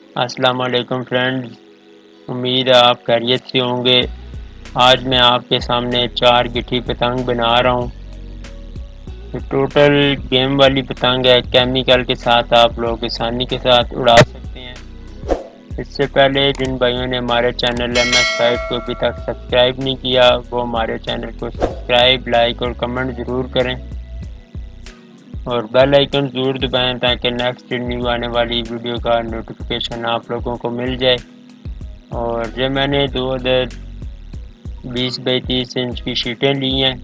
अस्सलाम वालेकुम फ्रेंड्स। उम्मीद है आप खैरियत से होंगे। आज मैं आपके सामने 4 गिट्टी पतंग बना रहा हूँ। ये टोटल गेम वाली पतंग है। केमिकल के साथ आप लोग आसानी के साथ उड़ा सकते हैं। इससे पहले जिन भाइयों ने हमारे चैनल MS5 को अभी तक सब्सक्राइब नहीं किया, वो हमारे चैनल को सब्सक्राइब, लाइक और कमेंट ज़रूर करें और बेल आइकन ज़रूर दबाएं ताकि नेक्स्ट न्यू आने वाली वीडियो का नोटिफिकेशन आप लोगों को मिल जाए। और ये मैंने 20 बाई 30 इंच की शीटें ली हैं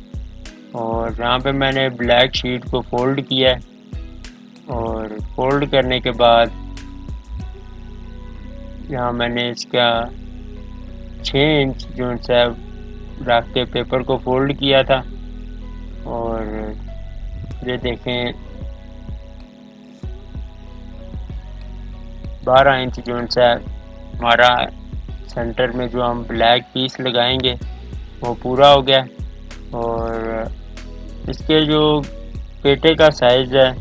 और यहाँ पे मैंने ब्लैक शीट को फोल्ड किया है और फोल्ड करने के बाद यहाँ मैंने इसका 6 इंच जो सा रख के पेपर को फोल्ड किया था। और ये देखें 12 इंच जो सा हमारा सेंटर में जो हम ब्लैक पीस लगाएंगे वो पूरा हो गया। और इसके जो पेटे का साइज़ है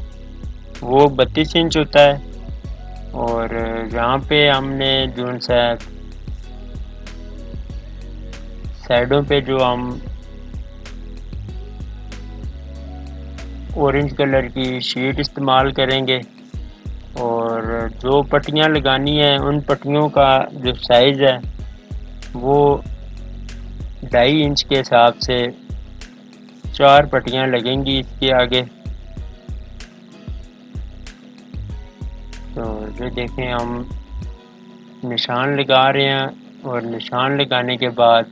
वो 32 इंच होता है। और यहाँ पे हमने जो सा साइडों पे जो हम ऑरेंज कलर की शीट इस्तेमाल करेंगे और जो पट्टियाँ लगानी है उन पट्टियों का जो साइज़ है वो 2.5 इंच के हिसाब से 4 पट्टियाँ लगेंगी इसके आगे। तो ये देखें हम निशान लगा रहे हैं और निशान लगाने के बाद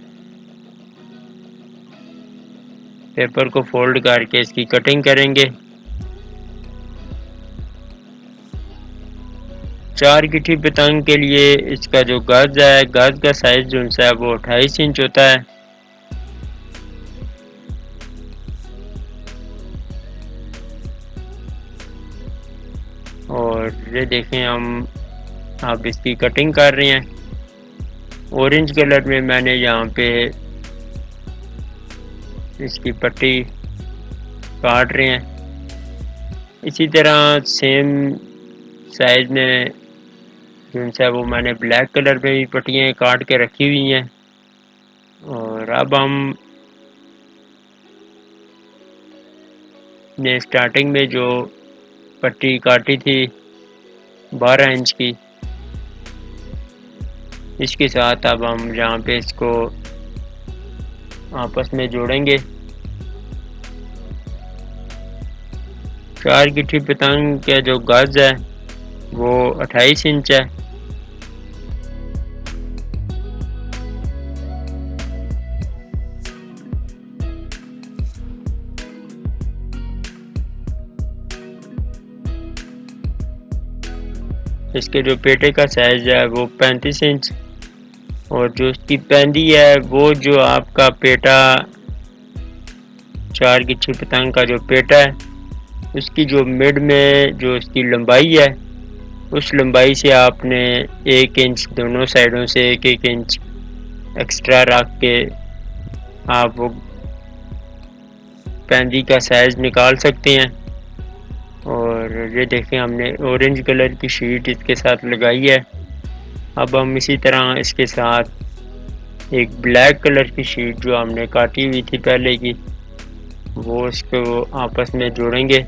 पेपर को फोल्ड करके इसकी कटिंग करेंगे। 4 गिट्टी पतंग के लिए इसका जो गज है, गज का साइज जो है वो 28 इंच होता है। और ये देखें हम अब इसकी कटिंग कर रहे हैं। ऑरेंज कलर में मैंने यहाँ पे इसकी पट्टी काट रहे हैं। इसी तरह सेम साइज में जो है वो मैंने ब्लैक कलर में भी पट्टियाँ काट के रखी हुई हैं। और अब हम ने स्टार्टिंग में जो पट्टी काटी थी 12 इंच की, इसके साथ अब हम यहाँ पे इसको आपस में जोड़ेंगे। 4 गिट्टी पतंग का जो गज है वो 28 इंच है। इसके जो पेटे का साइज है वो 35 इंच। और जो इसकी पैंदी है वो जो आपका पेटा 4 गिट्टी पतंग का जो पेटा है उसकी जो मिड में जो इसकी लंबाई है उस लंबाई से आपने 1 इंच दोनों साइडों से 1-1 इंच एक्स्ट्रा रख के आप वो पैंदी का साइज निकाल सकते हैं। और ये देखें हमने ऑरेंज कलर की शीट इसके साथ लगाई है। अब हम इसी तरह इसके साथ एक ब्लैक कलर की शीट जो हमने काटी हुई थी पहले की वो इसको आपस में जोड़ेंगे।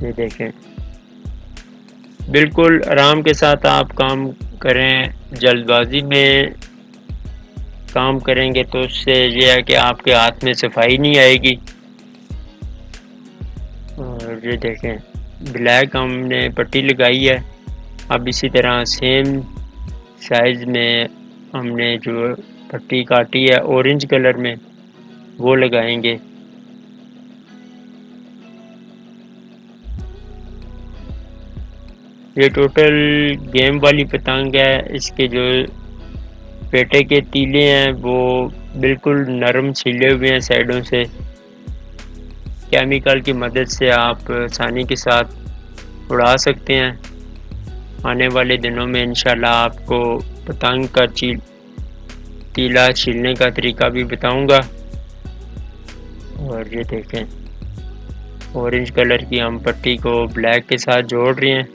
ये देखें बिल्कुल आराम के साथ आप काम करें। जल्दबाजी में काम करेंगे तो उससे ये है कि आपके हाथ में सफाई नहीं आएगी। और ये देखें ब्लैक हमने पट्टी लगाई है। अब इसी तरह सेम साइज में हमने जो पट्टी काटी है ऑरेंज कलर में वो लगाएंगे। ये टोटल गेम वाली पतंग है। इसके जो पेटे के तीले हैं वो बिल्कुल नरम छिले हुए हैं साइडों से। केमिकल की मदद से आप आसानी के साथ उड़ा सकते हैं। आने वाले दिनों में इंशाल्लाह आपको पतंग का तीला छीलने का तरीका भी बताऊंगा। और ये देखें, ऑरेंज कलर की हम पट्टी को ब्लैक के साथ जोड़ रहे हैं।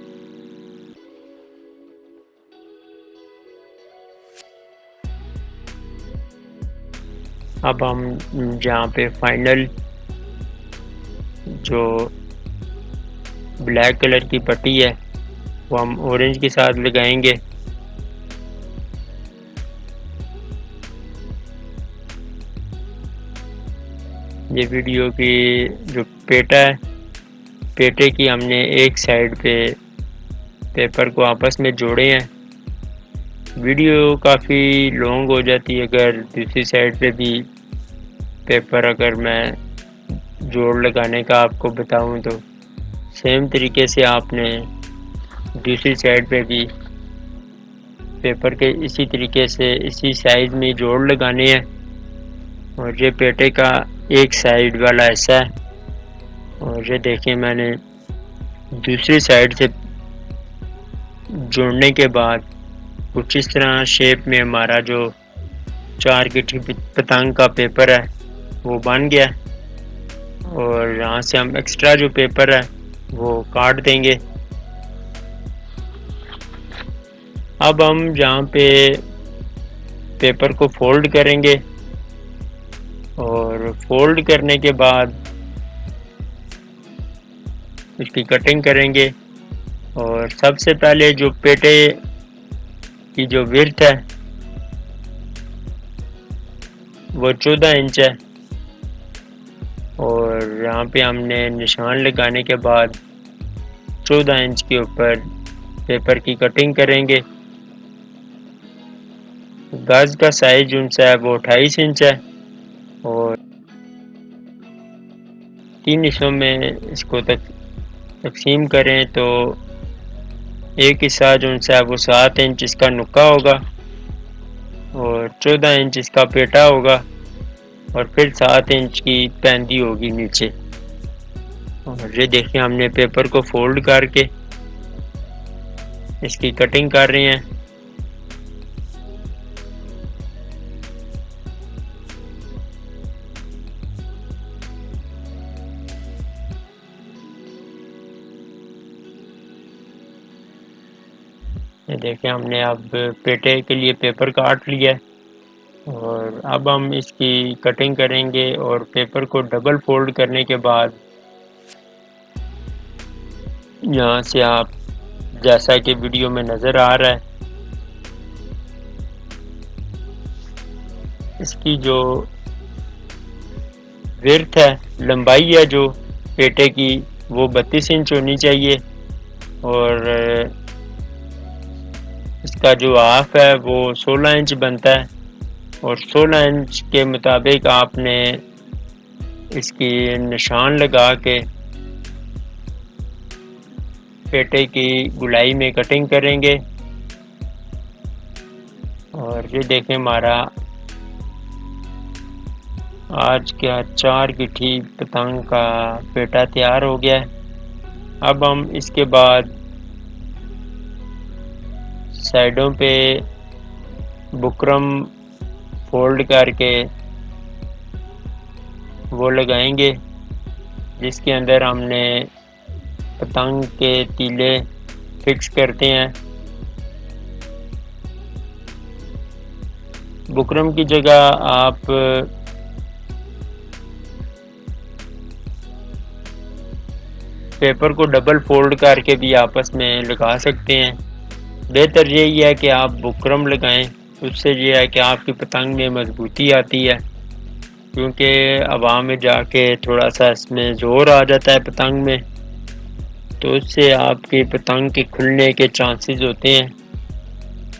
अब हम जहाँ पे फाइनल जो ब्लैक कलर की पट्टी है वो हम ऑरेंज के साथ लगाएंगे। ये वीडियो की जो पेटा है, पेटे की हमने एक साइड पे पेपर को आपस में जोड़े हैं। वीडियो काफ़ी लॉन्ग हो जाती है अगर दूसरी साइड पे भी पेपर अगर मैं जोड़ लगाने का आपको बताऊं तो सेम तरीके से आपने दूसरी साइड पे भी पेपर के इसी तरीके से इसी साइज में जोड़ लगाने हैं। और ये पेटे का एक साइड वाला ऐसा है, और ये देखिए मैंने दूसरी साइड से जोड़ने के बाद कुछ इस तरह शेप में हमारा जो 4 गिट्टी पतंग का पेपर है वो बन गया। और यहाँ से हम एक्स्ट्रा जो पेपर है वो काट देंगे। अब हम जहाँ पे पेपर को फोल्ड करेंगे और फोल्ड करने के बाद उसकी कटिंग करेंगे। और सबसे पहले जो पेटे की जो विड्थ है वो 14 इंच है, और यहाँ पे हमने निशान लगाने के बाद 14 इंच के ऊपर पेपर की कटिंग करेंगे। गज का साइज उनसा है वो 28 इंच है, और 3 हिस्सों में इसको तकसीम करें तो एक हिस्सा जो उनसा है वो 7 इंच इसका नुक्का होगा, और 14 इंच इसका पेटा होगा, और फिर 7 इंच की पैंदी होगी नीचे। और ये देखिए हमने पेपर को फोल्ड करके इसकी कटिंग कर रहे हैं। ये देखिए हमने अब पेटे के लिए पेपर काट लिया है, और अब हम इसकी कटिंग करेंगे। और पेपर को डबल फोल्ड करने के बाद यहाँ से आप जैसा कि वीडियो में नज़र आ रहा है इसकी जो विड्थ है, लंबाई है जो पेटे की वो 32 इंच होनी चाहिए, और इसका जो हाफ है वो 16 इंच बनता है। और 16 इंच के मुताबिक आपने इसकी निशान लगा के पेटे की गुलाई में कटिंग करेंगे। और ये देखें हमारा आज का 4 गिट्टी पतंग का पेटा तैयार हो गया है। अब हम इसके बाद साइडों पे बुकरम फोल्ड करके वो लगाएंगे, जिसके अंदर हमने पतंग के तीले फिक्स करते हैं। बुकरम की जगह आप पेपर को डबल फोल्ड करके भी आपस में लगा सकते हैं। बेहतर यही है कि आप बुकरम लगाएं, उससे ये है कि आपकी पतंग में मजबूती आती है, क्योंकि हवा में जाके थोड़ा सा इसमें ज़ोर आ जाता है पतंग में, तो उससे आपकी पतंग के खुलने के चांसेस होते हैं।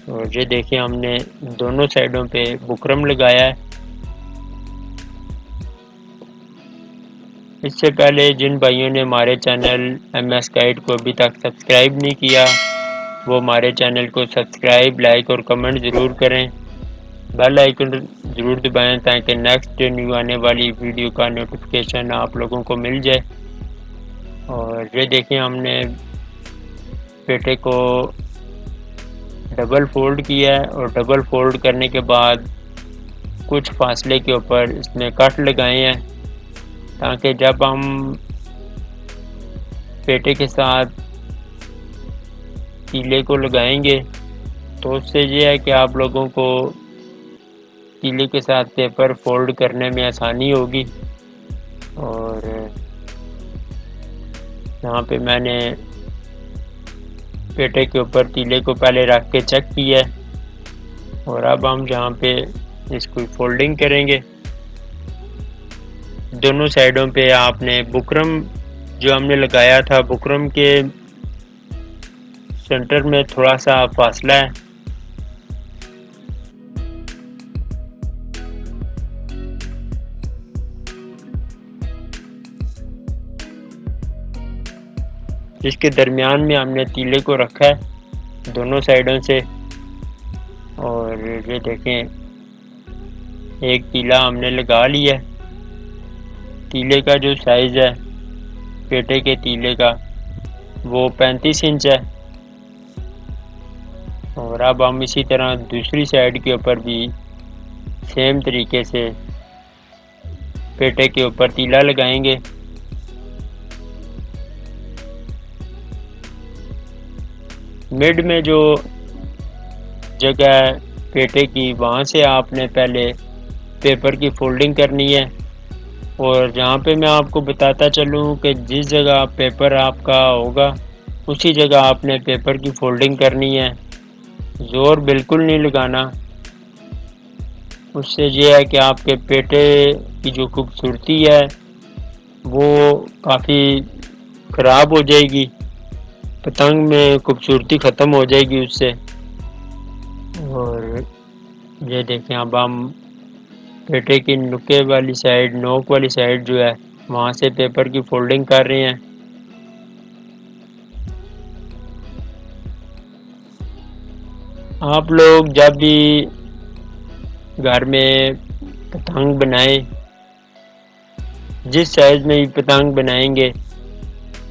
और ये देखिए हमने दोनों साइडों पे बुकरम लगाया है। इससे पहले जिन भाइयों ने हमारे चैनल MS गाइड को अभी तक सब्सक्राइब नहीं किया वो हमारे चैनल को सब्सक्राइब, लाइक और कमेंट ज़रूर करें। बेल आइकन ज़रूर दबाएं ताकि नेक्स्ट न्यू आने वाली वीडियो का नोटिफिकेशन आप लोगों को मिल जाए। और ये देखें हमने पेटे को डबल फोल्ड किया है, और डबल फोल्ड करने के बाद कुछ फासले के ऊपर इसमें कट लगाए हैं, ताकि जब हम पेटे के साथ तीले को लगाएंगे तो उससे ये है कि आप लोगों को तीले के साथ पेपर फोल्ड करने में आसानी होगी। और यहाँ पे मैंने पेटे के ऊपर तीले को पहले रख के चेक किया है और अब हम यहाँ पे इसको फोल्डिंग करेंगे। दोनों साइडों पे आपने बुकरम जो हमने लगाया था, बुकरम के सेंटर में थोड़ा सा फासला है, जिसके दरमियान में हमने तीले को रखा है दोनों साइडों से। और ये देखें, एक तीला हमने लगा लिया है। तीले का जो साइज़ है पेटे के तीले का वो 35 इंच है। और अब हम इसी तरह दूसरी साइड के ऊपर भी सेम तरीके से पेटे के ऊपर तीला लगाएंगे। मिड में जो जगह है पेटे की, वहाँ से आपने पहले पेपर की फोल्डिंग करनी है। और जहाँ पे मैं आपको बताता चलूँ कि जिस जगह पेपर आपका होगा उसी जगह आपने पेपर की फोल्डिंग करनी है, ज़ोर बिल्कुल नहीं लगाना। उससे ये है कि आपके पेटे की जो खूबसूरती है वो काफ़ी ख़राब हो जाएगी, पतंग में खूबसूरती ख़त्म हो जाएगी उससे। और ये देखें, अब हम पेटे की नुके वाली साइड, नोक वाली साइड जो है वहाँ से पेपर की फोल्डिंग कर रहे हैं। आप लोग जब भी घर में पतंग बनाएं, जिस साइज़ में भी पतंग बनाएंगे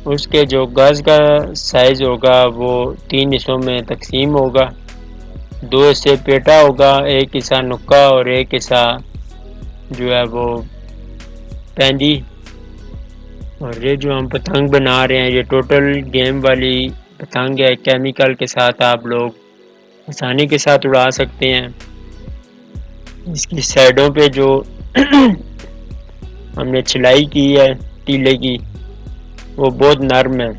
उसके जो गज़ का साइज़ होगा वो 3 हिस्सों में तकसीम होगा। 2 हिस्से पेटा होगा, एक हिस्सा नुक्का और एक हिस्सा जो है वो पैंदी। और ये जो हम पतंग बना रहे हैं ये टोटल गेम वाली पतंग है। केमिकल के साथ आप लोग आसानी के साथ उड़ा सकते हैं। इसकी साइडों पे जो हमने छिलाई की है तीले की वो बहुत नरम है।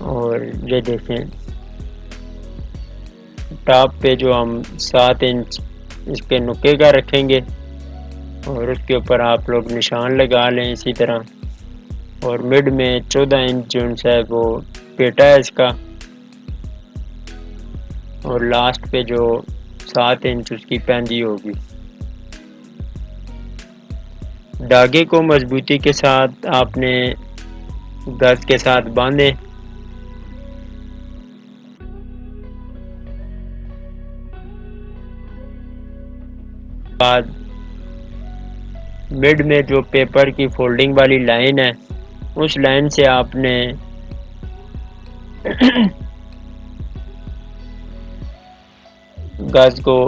और ये देखें, टॉप पे जो हम 7 इंच इस पे नुके का रखेंगे और उसके ऊपर आप लोग निशान लगा लें इसी तरह। और मिड में 14 इंच जो है वो पेटा है इसका, और लास्ट पे जो 7 इंच उसकी पैंदी होगी। धागे को मजबूती के साथ आपने गज के साथ बांधें। बाद मिड में जो पेपर की फोल्डिंग वाली लाइन है उस लाइन से आपने गज को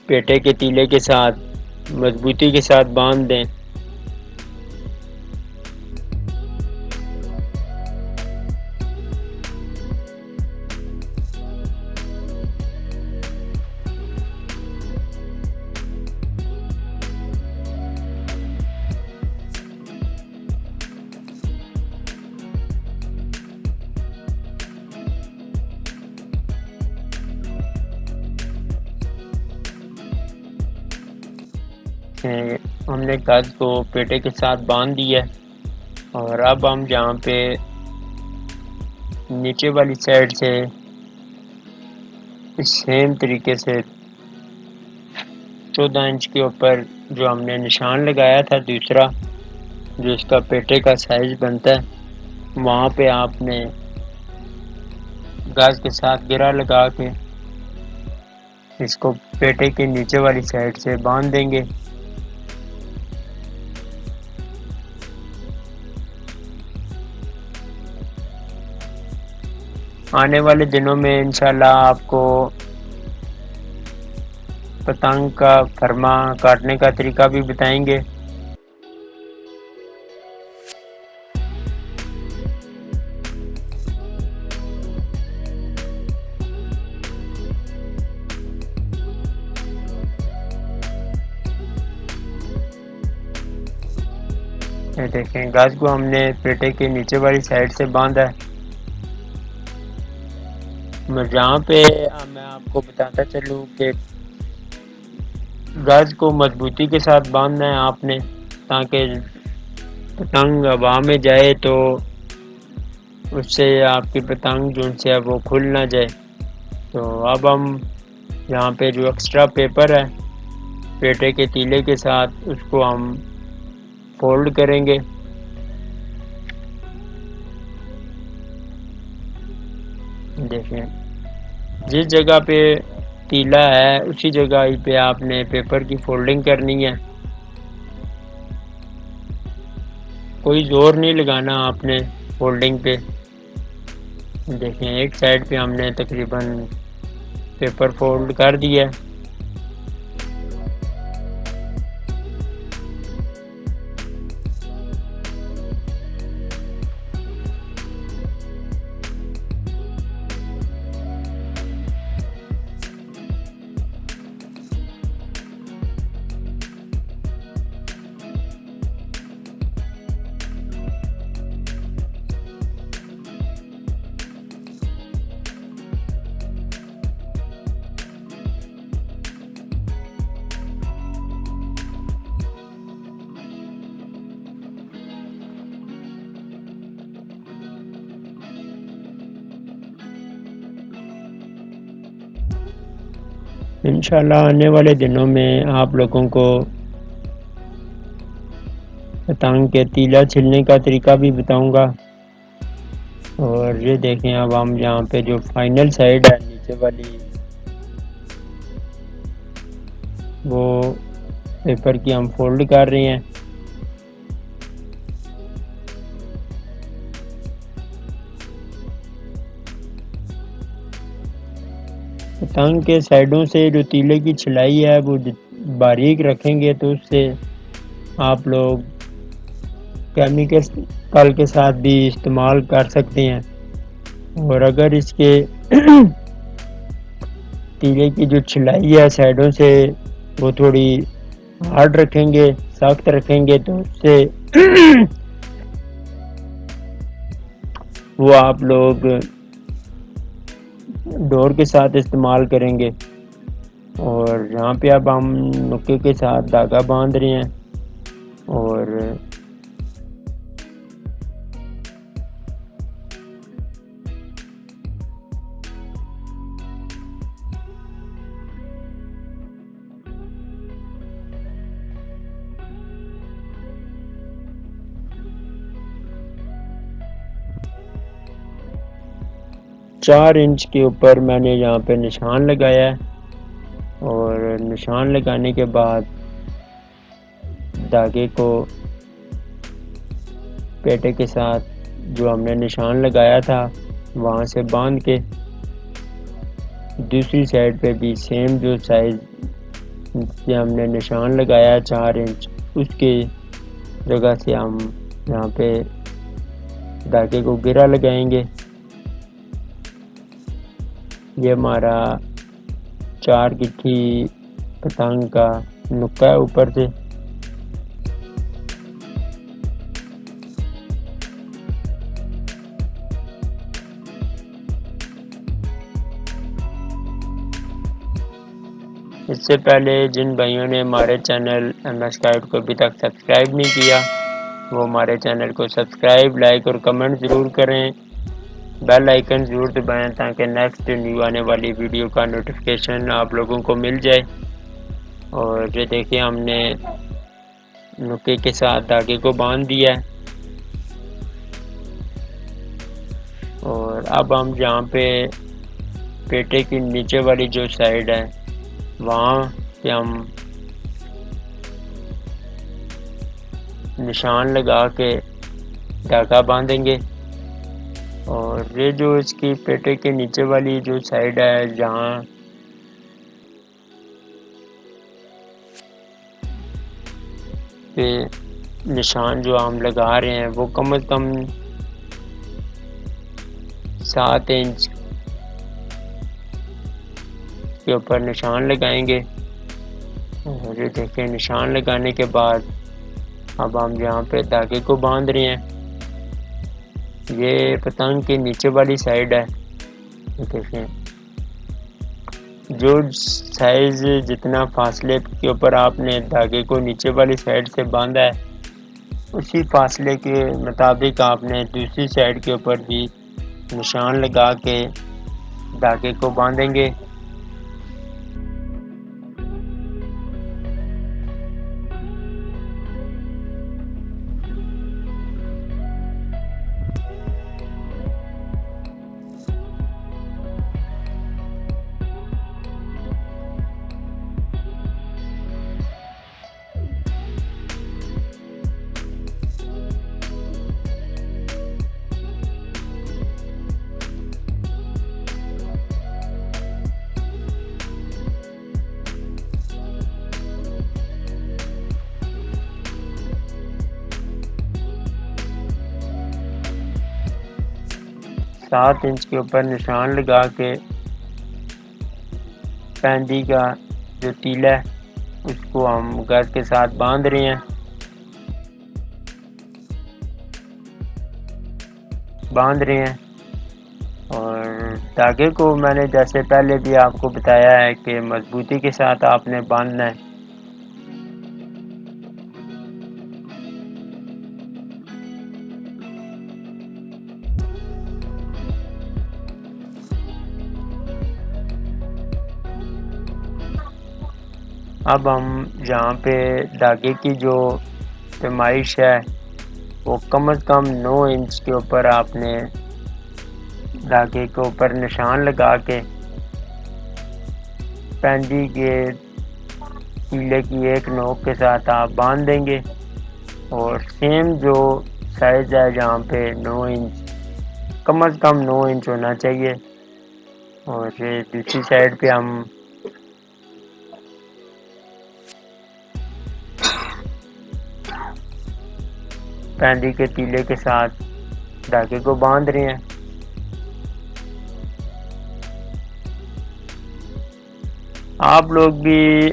पेटे के तीले के साथ मजबूती के साथ बांध दें। हमने गज को पेटे के साथ बांध दिया और अब हम जहाँ पे नीचे वाली साइड से सेम तरीके से 14 इंच के ऊपर जो हमने निशान लगाया था दूसरा, जो इसका पेटे का साइज बनता है, वहाँ पे आपने गज के साथ गिरा लगा के इसको पेटे के नीचे वाली साइड से बांध देंगे। आने वाले दिनों में इंशाल्लाह आपको पतंग का फरमा काटने का तरीका भी बताएंगे। ये देखें, गज को हमने पेटे के नीचे वाली साइड से बांधा है। जहाँ पे मैं आपको बताता चलूँ कि गज को मजबूती के साथ बांधना है आपने, ताकि पतंग हवा में जाए तो उससे आपकी पतंग जो है वो खुल ना जाए। तो अब हम यहाँ पे जो एक्स्ट्रा पेपर है पेटे के तीले के साथ, उसको हम फोल्ड करेंगे। देखें, जिस जगह पे तीला है उसी जगह पे आपने पेपर की फोल्डिंग करनी है। कोई जोर नहीं लगाना आपने फोल्डिंग पे। देखें, एक साइड पे हमने तकरीबन पेपर फोल्ड कर दिया है। इंशाल्लाह आने वाले दिनों में आप लोगों को पतंग के तीला छिलने का तरीका भी बताऊंगा। और ये देखें, अब हम यहाँ पे जो फाइनल साइड है नीचे वाली, वो पेपर की हम फोल्ड कर रहे हैं। पतंग के साइडों से जो तीले की छिलाई है वो बारीक रखेंगे तो उससे आप लोग केमिकल के साथ भी इस्तेमाल कर सकते हैं। और अगर इसके तीले की जो छिलाई है साइडों से वो थोड़ी हार्ड रखेंगे, सख्त रखेंगे, तो उससे वो आप लोग डोर के साथ इस्तेमाल करेंगे। और यहाँ पे अब हम नुक्के के साथ धागा बांध रहे हैं। और चार इंच के ऊपर मैंने यहाँ पे निशान लगाया है। और निशान लगाने के बाद धागे को पेटे के साथ जो हमने निशान लगाया था वहाँ से बांध के दूसरी साइड पे भी सेम जो साइज से हमने निशान लगाया 4 इंच, उसके जगह से हम यहाँ पे धागे को गिरा लगाएंगे। ये हमारा 4 गिट्ठी पतंग का नुक्का है ऊपर से। इससे पहले जिन भाइयों ने हमारे चैनल MS गाइड को अभी तक सब्सक्राइब नहीं किया, वो हमारे चैनल को सब्सक्राइब, लाइक और कमेंट ज़रूर करें। बेल आइकन ज़रूर दबाएं ताकि नेक्स्ट न्यू आने वाली वीडियो का नोटिफिकेशन आप लोगों को मिल जाए। और ये देखिए, हमने नुक्के के साथ धागे को बांध दिया है। और अब हम जहाँ पे पेटे की नीचे वाली जो साइड है वहाँ पे हम निशान लगा के धागा बांधेंगे। और ये जो इसकी पेटे के नीचे वाली जो साइड है जहाँ पे निशान जो हम लगा रहे हैं वो कम से कम 7 इंच के ऊपर निशान लगाएंगे। और ये देखें, निशान लगाने के बाद अब हम यहाँ पे धागे को बांध रहे हैं। ये पतंग की नीचे वाली साइड है। देखें, जो साइज जितना फासले के ऊपर आपने धागे को नीचे वाली साइड से बांधा है उसी फासले के मुताबिक आपने दूसरी साइड के ऊपर भी निशान लगा के धागे को बांधेंगे। सात इंच के ऊपर निशान लगा के पेंदी का जो तीला है उसको हम गज के साथ बांध रहे हैं। और धागे को मैंने जैसे पहले भी आपको बताया है कि मजबूती के साथ आपने बांधना है। अब हम यहाँ पे धागे की जो पैमाइश है वो कम से कम 9 इंच के ऊपर आपने धागे के ऊपर निशान लगा के पेंदी के तीले की एक नोक के साथ आप बांध देंगे। और सेम जो साइज है जहाँ पे 9 इंच, कम से कम 9 इंच होना चाहिए। और ये दूसरी साइड पे हम पेंदी के तीले के साथ धागे को बांध रहे हैं। आप लोग भी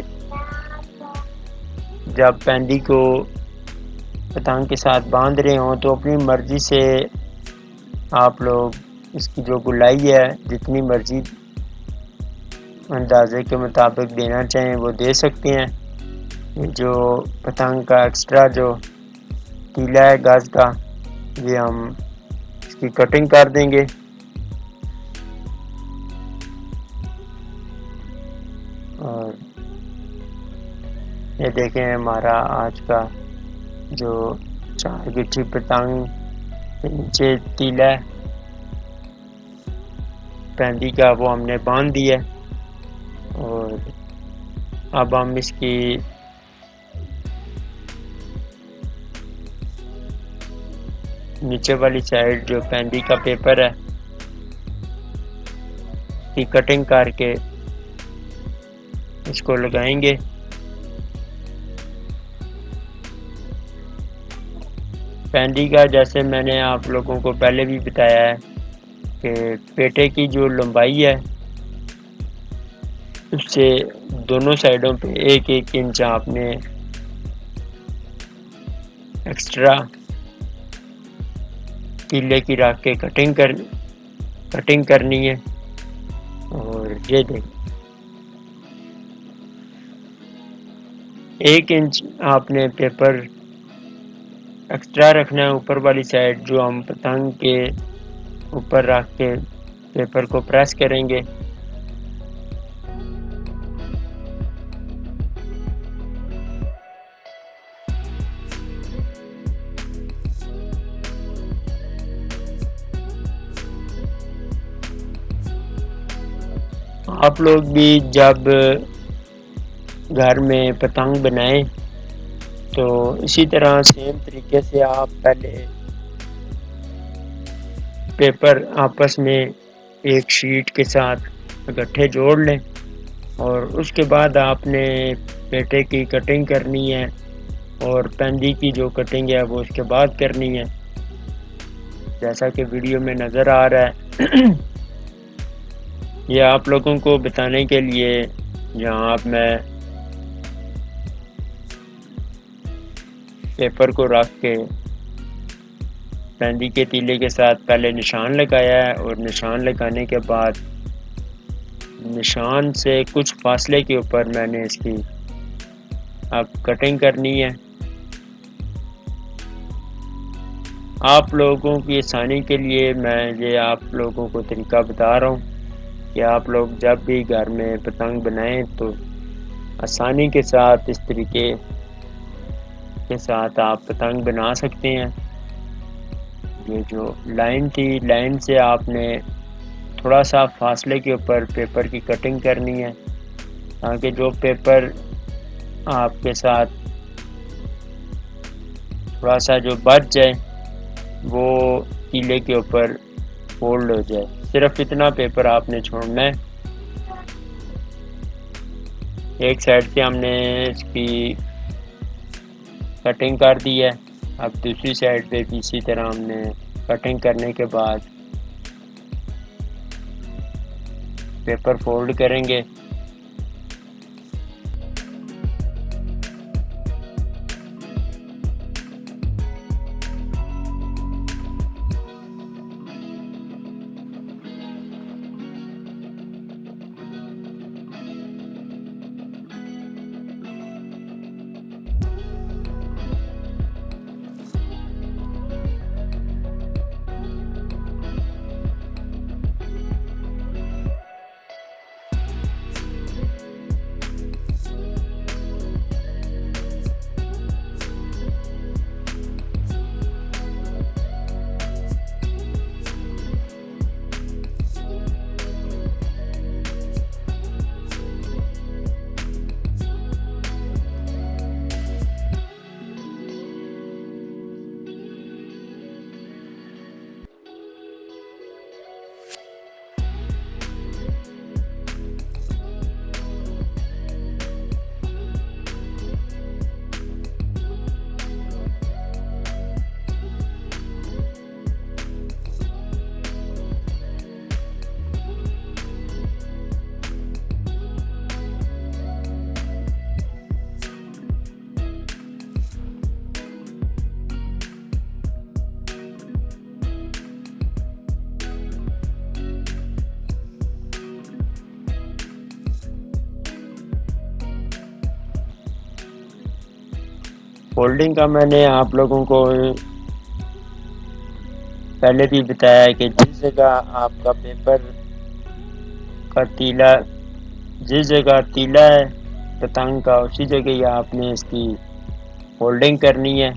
जब पेंदी को पतंग के साथ बांध रहे हो तो अपनी मर्जी से आप लोग इसकी जो गुलाई है जितनी मर्जी अंदाजे के मुताबिक देना चाहें वो दे सकते हैं। ये जो पतंग का एक्स्ट्रा जो तीला है गाज का, ये हम इसकी कटिंग कर देंगे। और ये देखें, हमारा आज का जो 4 गिट्टी पतंग के नीचे तीला है पेंदी का वो हमने बांध दिया। और अब हम इसकी नीचे वाली साइड जो पेंदी का पेपर है इसकी कटिंग करके इसको लगाएंगे। पेंदी का जैसे मैंने आप लोगों को पहले भी बताया है कि पेटे की जो लंबाई है उससे दोनों साइडों पे 1-1 इंच आपने एक्स्ट्रा तीले की रख के कटिंग करनी है। और ये देख 1 इंच आपने पेपर एक्स्ट्रा रखना है ऊपर वाली साइड जो हम पतंग के ऊपर रख के पेपर को प्रेस करेंगे। आप लोग भी जब घर में पतंग बनाएं तो इसी तरह सेम तरीके से आप पहले पेपर आपस में एक शीट के साथ इकट्ठे जोड़ लें और उसके बाद आपने पेटे की कटिंग करनी है। और पेंदी की जो कटिंग है वो उसके बाद करनी है, जैसा कि वीडियो में नज़र आ रहा है। ये आप लोगों को बताने के लिए जहाँ आप मैं पेपर को रख के पेंदी के तीले के साथ पहले निशान लगाया है, और निशान लगाने के बाद निशान से कुछ फासले के ऊपर मैंने इसकी अब कटिंग करनी है। आप लोगों की आसानी के लिए मैं ये आप लोगों को तरीका बता रहा हूँ कि आप लोग जब भी घर में पतंग बनाएं तो आसानी के साथ इस तरीके के साथ आप पतंग बना सकते हैं। ये जो लाइन थी, लाइन से आपने थोड़ा सा फासले के ऊपर पेपर की कटिंग करनी है, ताकि जो पेपर आपके साथ थोड़ा सा जो बच जाए वो तीले के ऊपर फोल्ड हो जाए। सिर्फ इतना पेपर आपने छोड़ना है। एक साइड से हमने इसकी कटिंग कर दी है, अब दूसरी साइड पे भी इसी तरह हमने कटिंग करने के बाद पेपर फोल्ड करेंगे। फोल्डिंग का मैंने आप लोगों को पहले भी बताया कि जिस जगह आपका पेपर का तीला, जिस जगह तीला है पतंग का, उसी जगह ही आपने इसकी फोल्डिंग करनी है।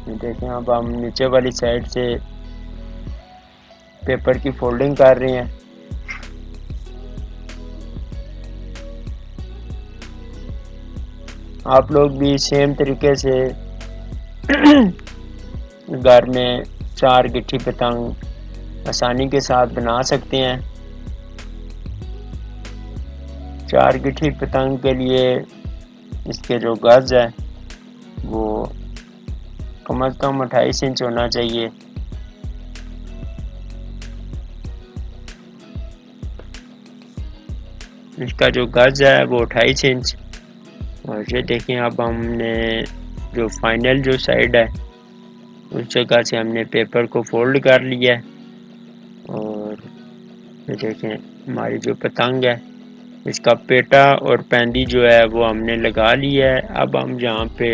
देखें अब हम नीचे वाली साइड से पेपर की फोल्डिंग कर रहे हैं। आप लोग भी सेम तरीके से घर में 4 गिट्टी पतंग आसानी के साथ बना सकते हैं। 4 गिट्टी पतंग के लिए इसके जो गज है वो कम से कम 28 इंच होना चाहिए। इसका जो गज है वो 28 इंच। और ये देखें अब हमने जो फाइनल जो साइड है उस जगह से हमने पेपर को फोल्ड कर लिया है। और ये देखें हमारी जो पतंग है इसका पेटा और पैंदी जो है वो हमने लगा लिया है। अब हम यहाँ पे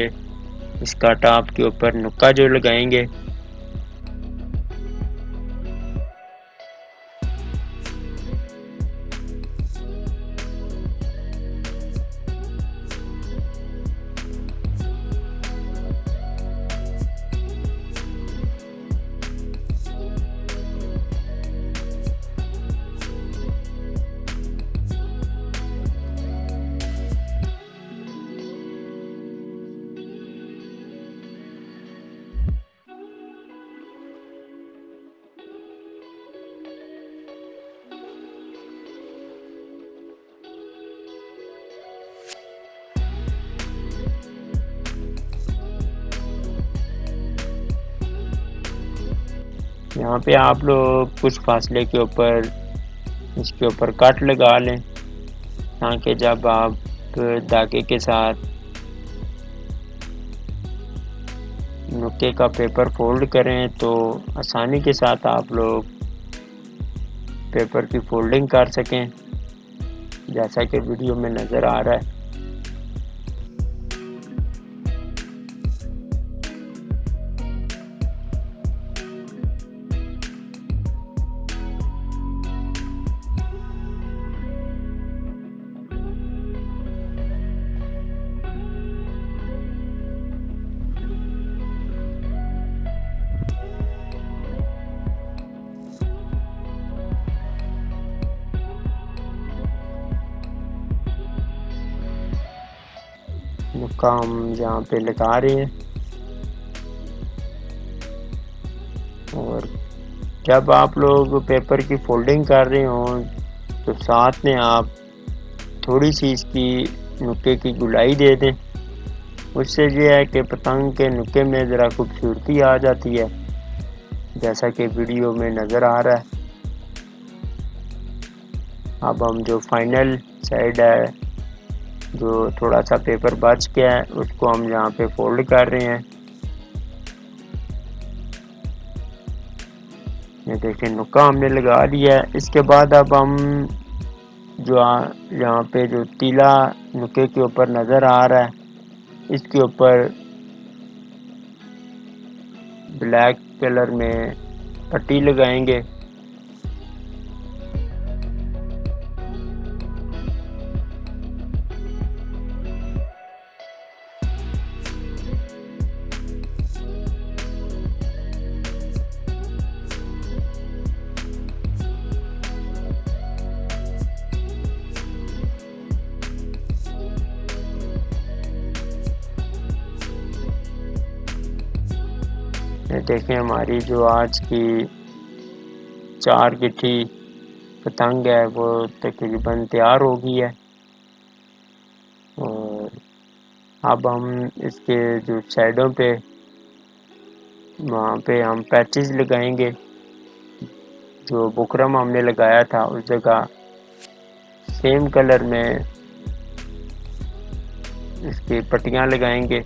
इसका टॉप के ऊपर नुक्का जो लगाएंगे, यहाँ पे आप लोग कुछ फासले के ऊपर इसके ऊपर कट लगा लें, ताकि जब आप धागे के साथ नुक्के का पेपर फोल्ड करें तो आसानी के साथ आप लोग पेपर की फोल्डिंग कर सकें, जैसा कि वीडियो में नज़र आ रहा है। नुक्का हम यहाँ पे लगा रहे हैं, और जब आप लोग पेपर की फोल्डिंग कर रहे हों तो साथ में आप थोड़ी सी इसकी नुक्के की गुलाई दे दें। उससे ये है कि पतंग के नुक्के में ज़रा खूबसूरती आ जाती है, जैसा कि वीडियो में नज़र आ रहा है। अब हम जो फाइनल साइड है, जो थोड़ा सा पेपर बच गया है, उसको हम यहाँ पे फोल्ड कर रहे हैं। ये देखिए नुक्का हमने लगा लिया है। इसके बाद अब हम जो यहाँ पे जो तीला नुक्के के ऊपर नज़र आ रहा है, इसके ऊपर ब्लैक कलर में पट्टी लगाएंगे। ये देखें हमारी जो आज की 4 गिट्ठी पतंग है वो तकरीबन तैयार हो गई है। और अब हम इसके जो साइडों पे वहाँ पे हम पैचेस लगाएंगे। जो बुकरम हमने लगाया था उस जगह सेम कलर में इसकी पट्टियाँ लगाएंगे।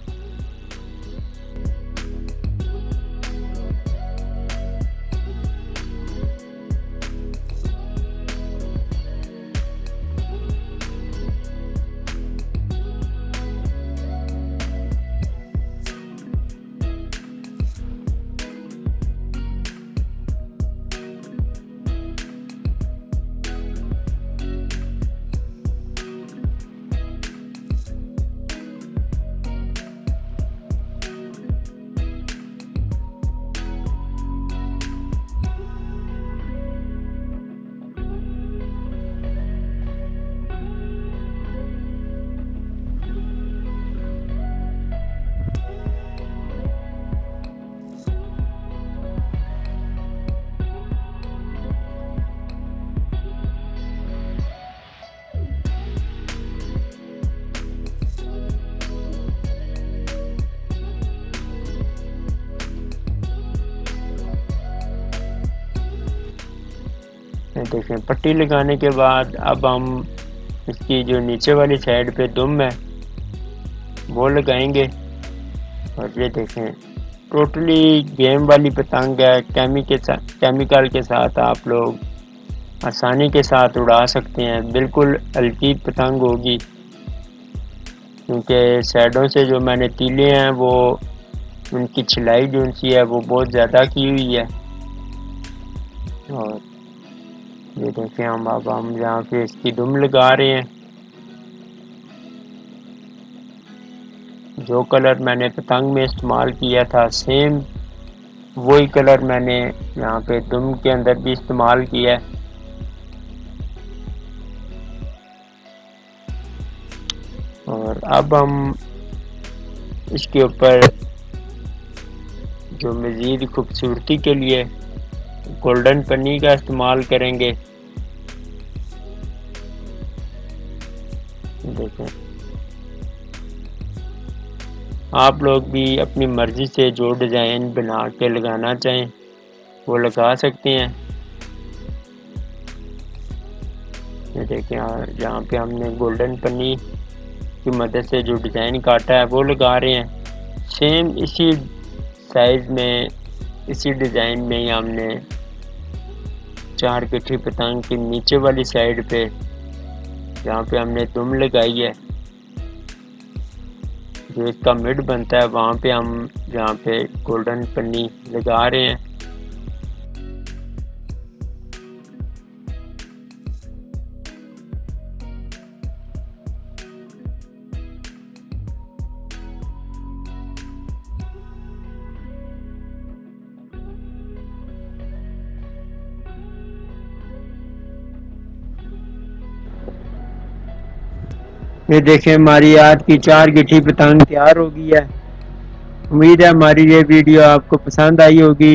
देखें पट्टी लगाने के बाद अब हम इसकी जो नीचे वाली साइड पे दुम है वो लगाएंगे। और ये देखें टोटली गेम वाली पतंग है। केमिकल के साथ आप लोग आसानी के साथ उड़ा सकते हैं। बिल्कुल हल्की पतंग होगी, क्योंकि साइडों से जो मैंने तीले हैं वो उनकी छिलाई जो उनकी है वो बहुत ज़्यादा की हुई है। और ये देखें हम यहाँ पे इसकी दुम लगा रहे हैं। जो कलर मैंने पतंग में इस्तेमाल किया था सेम वही कलर मैंने यहाँ पे दुम के अंदर भी इस्तेमाल किया है। और अब हम इसके ऊपर जो मज़ीद खूबसूरती के लिए गोल्डन पन्नी का इस्तेमाल करेंगे। देखें आप लोग भी अपनी मर्ज़ी से जो डिज़ाइन बना के लगाना चाहें वो लगा सकते हैं। ये देखें यहाँ पे हमने गोल्डन पन्नी की मदद से जो डिज़ाइन काटा है वो लगा रहे हैं। सेम इसी साइज़ में, इसी डिज़ाइन में ही हमने 4 गिट्टी पतंग की नीचे वाली साइड पे जहाँ पे हमने दुम लगाई है, जो इसका मिड बनता है, वहाँ पे हम जहाँ पे गोल्डन पन्नी लगा रहे हैं। ये देखें हमारी आज की 4 गिट्टी पतंग तैयार हो गई है। उम्मीद है हमारी ये वीडियो आपको पसंद आई होगी।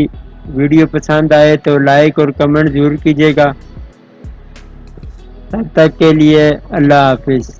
वीडियो पसंद आए तो लाइक और कमेंट जरूर कीजिएगा। तब तक के लिए अल्लाह हाफिज़।